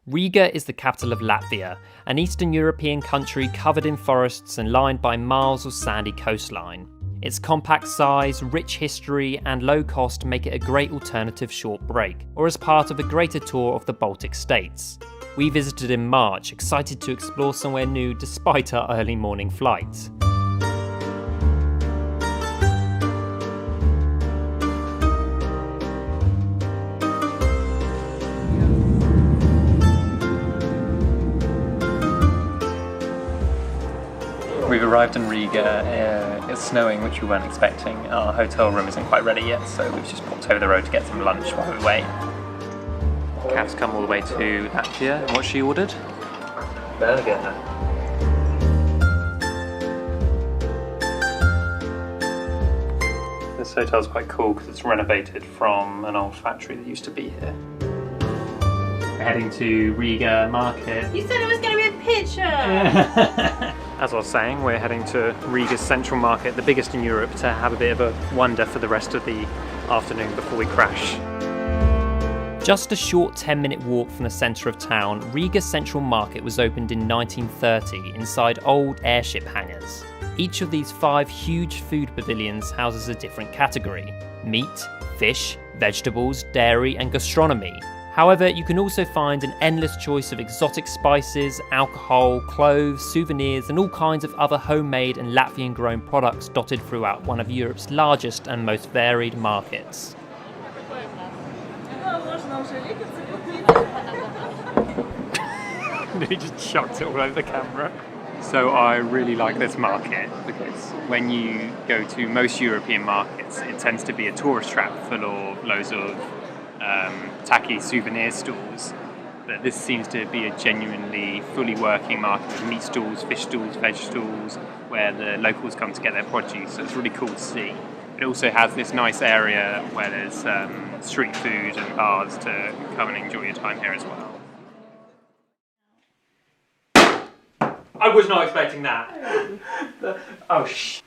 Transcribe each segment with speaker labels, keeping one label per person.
Speaker 1: Riga is the capital of Latvia, an Eastern European country covered in forests and lined by miles of sandy coastline. Its compact size, rich history and low cost make it a great alternative short break, or as part of a greater tour of the Baltic states. We visited in March, excited to explore somewhere new despite our early morning flight.
Speaker 2: We've arrived in Riga, it's snowing, which we weren't expecting. Our hotel room isn't quite ready yet, so we've just popped over the road to get some lunch while we wait. Kav's come all the way to Latvia, and what she ordered? Burger. This hotel's quite cool because it's renovated from an old factory that used to be here. We're heading to Riga Market.
Speaker 3: You said it was going to be a picture!
Speaker 2: As I was saying, we're heading to Riga's Central Market, the biggest in Europe, to have a bit of a wander for the rest of the afternoon before we crash.
Speaker 1: Just a short 10-minute walk from the centre of town, Riga's Central Market was opened in 1930 inside old airship hangars. Each of these 5 huge food pavilions houses a different category: meat, fish, vegetables, dairy and gastronomy. However, you can also find an endless choice of exotic spices, alcohol, clothes, souvenirs and all kinds of other homemade and Latvian grown products dotted throughout one of Europe's largest and most varied markets.
Speaker 2: He just chucked it all over the camera. So I really like this market because when you go to most European markets, it tends to be a tourist trap full of loads of tacky souvenir stalls, but this seems to be a genuinely fully working market with meat stalls, fish stalls, veg stalls, where the locals come to get their produce, so it's really cool to see. It also has this nice area where there's street food and bars to come and enjoy your time here as well. I was not expecting that! Oh shh!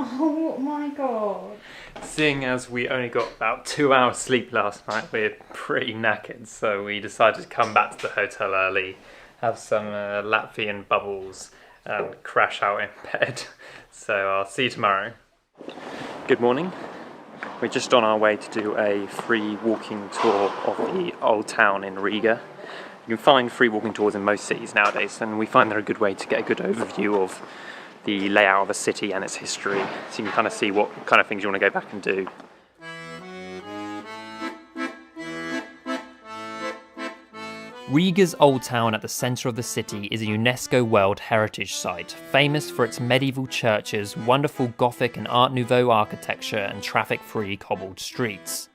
Speaker 3: Oh my god.
Speaker 2: Seeing as we only got about 2 hours sleep last night, we're pretty knackered, so we decided to come back to the hotel early, have some Latvian bubbles and crash out in bed. So I'll see you tomorrow. Good morning. We're just on our way to do a free walking tour of the old town in Riga. You can find free walking tours in most cities nowadays, and we find they're a good way to get a good overview of the layout of a city and its history, so you can kind of see what kind of things you want to go back and do.
Speaker 1: Riga's Old Town at the centre of the city is a UNESCO World Heritage Site, famous for its medieval churches, wonderful Gothic and Art Nouveau architecture and traffic-free cobbled streets.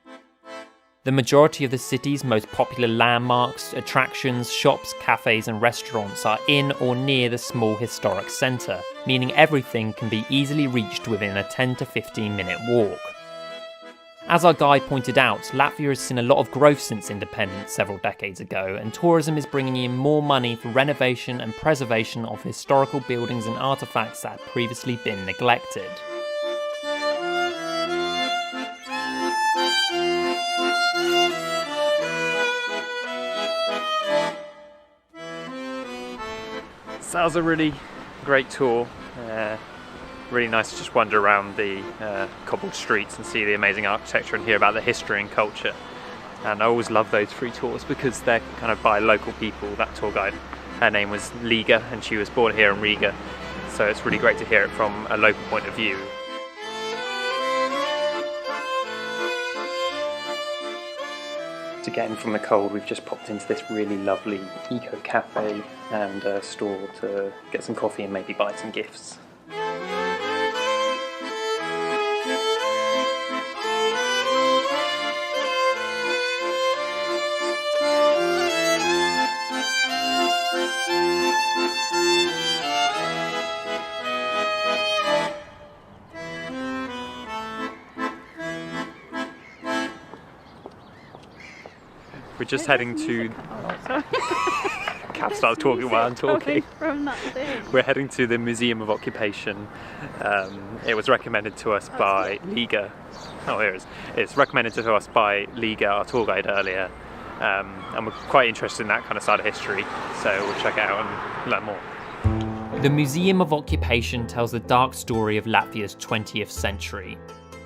Speaker 1: The majority of the city's most popular landmarks, attractions, shops, cafes and restaurants are in or near the small historic centre, meaning everything can be easily reached within a 10 to 15 minute walk. As our guide pointed out, Latvia has seen a lot of growth since independence several decades ago, and tourism is bringing in more money for renovation and preservation of historical buildings and artefacts that had previously been neglected.
Speaker 2: So that was a really great tour. Really nice to just wander around the cobbled streets and see the amazing architecture and hear about the history and culture. And I always love those free tours because they're kind of by local people. That tour guide, her name was Liga and she was born here in Riga. So it's really great to hear it from a local point of view. To get in from the cold, we've just popped into this really lovely eco cafe and a store to get some coffee and maybe buy some gifts. We're just heading to...
Speaker 3: Oh, sorry.
Speaker 2: Kat starts talking while I'm talking.
Speaker 3: From that thing.
Speaker 2: We're heading to the Museum of Occupation. It was recommended to us by Liga. Oh, here it is. It's recommended to us by Liga, our tour guide earlier. and we're quite interested in that kind of side of history, so we'll check it out and learn more.
Speaker 1: The Museum of Occupation tells the dark story of Latvia's 20th century.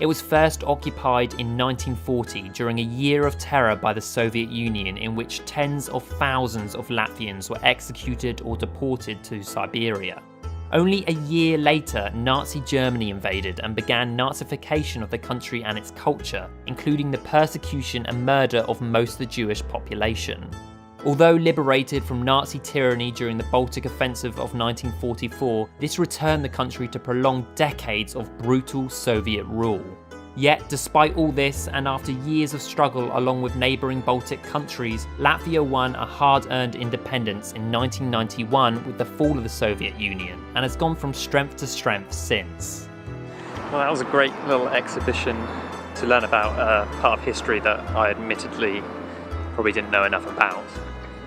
Speaker 1: It was first occupied in 1940 during a year of terror by the Soviet Union, in which tens of thousands of Latvians were executed or deported to Siberia. Only a year later, Nazi Germany invaded and began Nazification of the country and its culture, including the persecution and murder of most of the Jewish population. Although liberated from Nazi tyranny during the Baltic Offensive of 1944, this returned the country to prolonged decades of brutal Soviet rule. Yet, despite all this, and after years of struggle along with neighbouring Baltic countries, Latvia won a hard-earned independence in 1991 with the fall of the Soviet Union, and has gone from strength to strength since.
Speaker 2: Well, that was a great little exhibition to learn about a part of history that I admittedly probably didn't know enough about.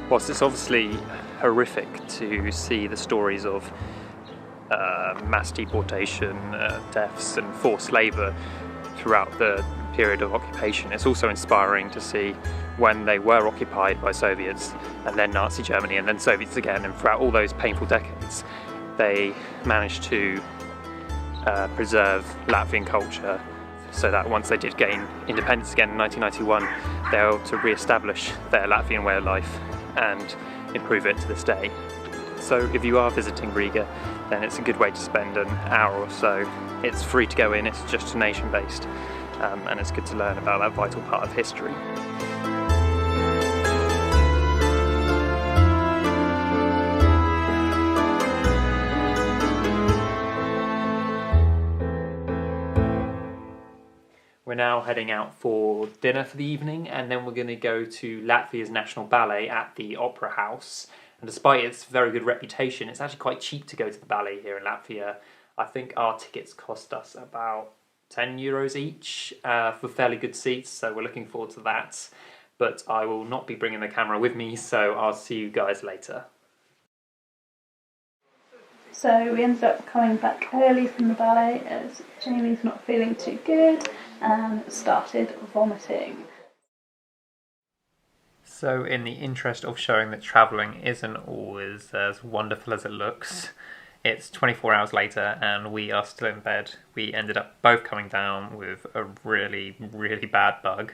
Speaker 2: Whilst it's obviously horrific to see the stories of mass deportation, deaths and forced labour throughout the period of occupation, it's also inspiring to see when they were occupied by Soviets and then Nazi Germany and then Soviets again, and throughout all those painful decades they managed to preserve Latvian culture, so that once they did gain independence again in 1991, they were able to re-establish their Latvian way of life and improve it to this day. So if you are visiting Riga, then it's a good way to spend an hour or so. It's free to go in, it's just donation-based, and it's good to learn about that vital part of history.
Speaker 1: We're now heading out for dinner for the evening, and then we're going to go to Latvia's National Ballet at the Opera House. And despite its very good reputation, it's actually quite cheap to go to the ballet here in Latvia. I think our tickets cost us about €10 each for fairly good seats, so we're looking forward to that. But I will not be bringing the camera with me, so I'll see you guys later.
Speaker 3: So we ended up coming back early from the ballet as Jamie's not feeling too good and started vomiting.
Speaker 2: So in the interest of showing that travelling isn't always as wonderful as it looks, it's 24 hours later and we are still in bed. We ended up both coming down with a really, really bad bug.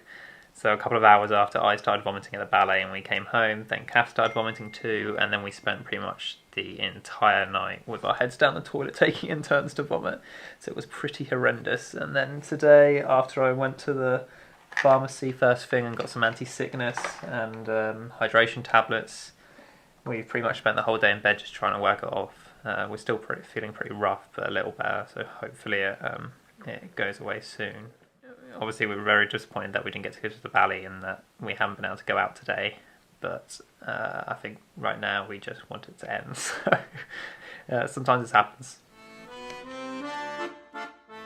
Speaker 2: So a couple of hours after I started vomiting at the ballet and we came home, then Kath started vomiting too, and then we spent pretty much the entire night with our heads down the toilet taking in turns to vomit. So it was pretty horrendous. And then today, after I went to the pharmacy first thing and got some anti-sickness and hydration tablets, we pretty much spent the whole day in bed just trying to work it off. We're still feeling pretty rough, but a little better, so hopefully it goes away soon. Obviously we were very disappointed that we didn't get to go to the ballet and that we haven't been able to go out today, but I think right now we just want it to end, so sometimes this happens.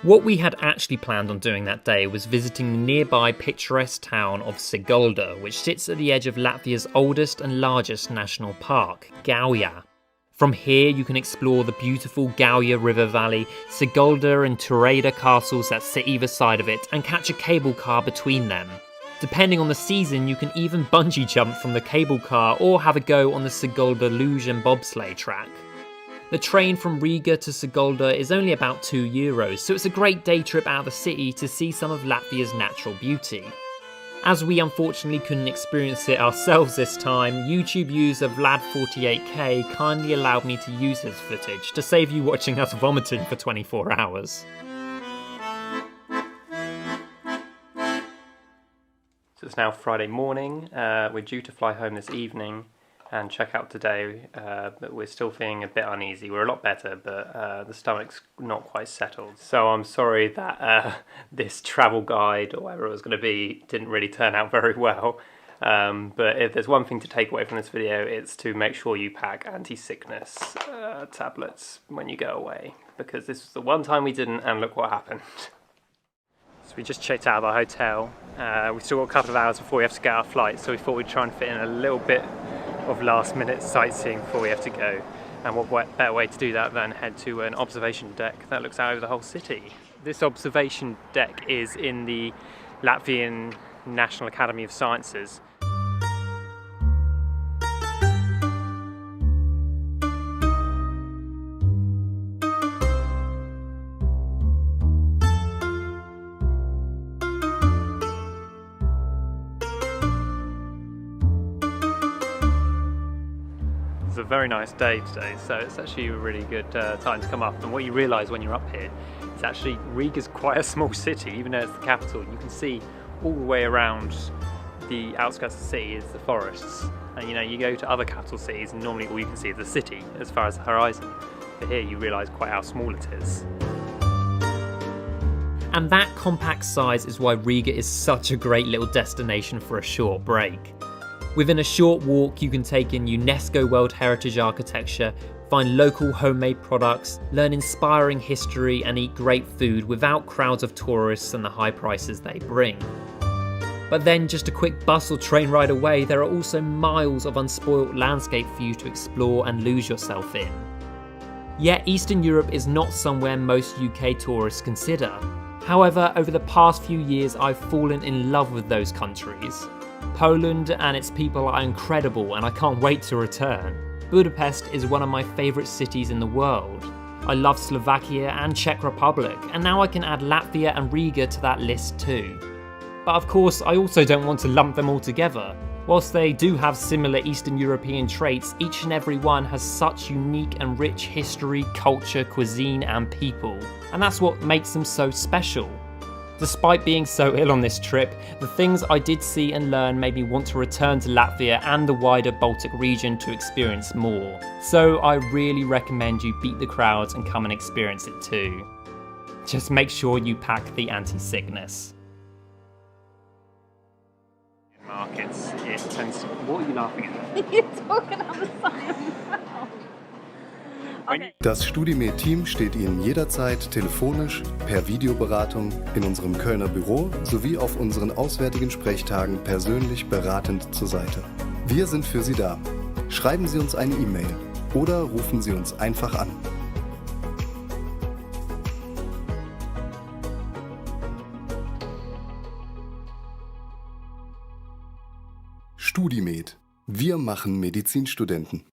Speaker 1: What we had actually planned on doing that day was visiting the nearby picturesque town of Sigulda, which sits at the edge of Latvia's oldest and largest national park, Gauja. From here you can explore the beautiful Gauja River Valley, Sigulda and Tureda castles that sit either side of it, and catch a cable car between them. Depending on the season, you can even bungee jump from the cable car or have a go on the Sigulda luge and bobsleigh track. The train from Riga to Sigulda is only about €2, so it's a great day trip out of the city to see some of Latvia's natural beauty. As we unfortunately couldn't experience it ourselves this time, YouTube user Vlad48k kindly allowed me to use his footage to save you watching us vomiting for 24 hours.
Speaker 2: So it's now Friday morning, we're due to fly home this evening and check out today, but we're still feeling a bit uneasy. We're a lot better, but the stomach's not quite settled. So I'm sorry that this travel guide, or whatever it was going to be, didn't really turn out very well. But if there's one thing to take away from this video, it's to make sure you pack anti-sickness tablets when you go away, because this was the one time we didn't, and look what happened. So we just checked out of our hotel. We've still got a couple of hours before we have to get our flight, so we thought we'd try and fit in a little bit of last minute sightseeing before we have to go. And what better way to do that than head to an observation deck that looks out over the whole city. This observation deck is in the Latvian National Academy of Sciences. It's a very nice day today, so it's actually a really good time to come up. And what you realise when you're up here is actually Riga's quite a small city, even though it's the capital. You can see all the way around the outskirts of the city is the forests. And you go to other capital cities and normally all you can see is the city as far as the horizon. But here you realise quite how small it is.
Speaker 1: And that compact size is why Riga is such a great little destination for a short break. Within a short walk, you can take in UNESCO World Heritage architecture, find local homemade products, learn inspiring history, and eat great food without crowds of tourists and the high prices they bring. But then, just a quick bus or train ride away, there are also miles of unspoilt landscape for you to explore and lose yourself in. Yet, Eastern Europe is not somewhere most UK tourists consider. However, over the past few years, I've fallen in love with those countries. Poland and its people are incredible and I can't wait to return. Budapest is one of my favourite cities in the world. I love Slovakia and Czech Republic, and now I can add Latvia and Riga to that list too. But of course, I also don't want to lump them all together. Whilst they do have similar Eastern European traits, each and every one has such unique and rich history, culture, cuisine and people. And that's what makes them so special. Despite being so ill on this trip, the things I did see and learn made me want to return to Latvia and the wider Baltic region to experience more. So I really recommend you beat the crowds and come and experience it too. Just make sure you pack the anti-sickness.
Speaker 2: Markets, it tends to... What are you laughing at?
Speaker 3: You're talking on the side. Okay.
Speaker 4: Das StudiMed-Team steht Ihnen jederzeit telefonisch, per Videoberatung, in unserem Kölner Büro sowie auf unseren auswärtigen Sprechtagen persönlich beratend zur Seite. Wir sind für Sie da. Schreiben Sie uns eine E-Mail oder rufen Sie uns einfach an. StudiMed. Wir machen Medizinstudenten.